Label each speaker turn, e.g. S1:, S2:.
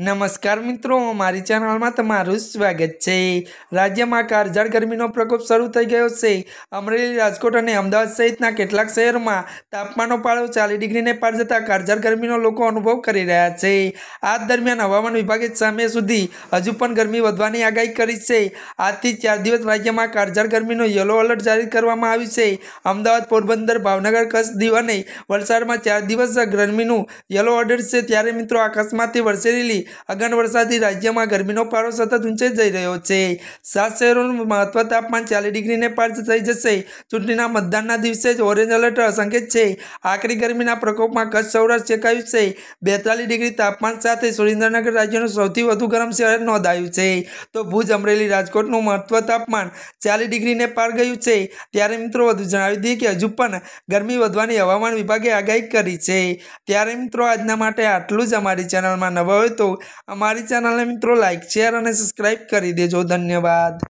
S1: नमस्कार मित्रों, मारी चेनल में तमारुं स्वागत है। राज्य में काळझाळ गरमीनो प्रकोप शुरू थई गयो छे। अमरेली, राजकोट और अमदावाद सहितना केटलाक शहेरों में तापमाननो पारो 40 डिग्री ने पार जता काळझाळ गरमीनो लोको अनुभव करी रह्या छे। आ दरमियान हवामान विभागे समय सुधी हजू पण गरमी वधवानी आगाही करी छे। आजथी 4 दिवस राज्य में काळझाळ गरमीनो येलो अलर्ट जारी करवामां आव्युं छे। अमदावाद, पोरबंदर, भावनगर, कच्छ, दीव अने वलसाड में 4 दिवस गरमीनुं येलो अलर्ट छे। त्यारे मित्रों, अकस्मातथी वरसी रहेली अगन वरसादथी राज्य में गरमीनो पारो सतत ऊंचे जई रह्यो छे। 7 शहेरोनुं महत्तम तापमान 40 डिग्री ने पार थई जशे। चूंटणीना मतदानना दिवसे ज ऑरेंज अलर्ट संकेत छे। आकरी गरमीना प्रकोपमां कच्छ, सौराष्ट्र चेकायुं छे। 42 डिग्री तापमान साथे सुरेन्द्रनगर राज्यनुं सौथी वधु गरम शहेर नोंधायुं छे। तो भुज, अमरेली, राजकोटनुं महत्तम तापमान 40 डिग्री ने पार गयुं छे। त्यारे मित्रों, वधु जणावी दीए के हजू पण गरमी वधवानी हवामान विभागे आगाही करी छे। त्यारे मित्रों, आजना माटे आटલું જ। अमारी चेनल में नवा होय तो अमारी चेनल ने मित्रों लाइक, शेर और सब्सक्राइब करी देजो। धन्यवाद।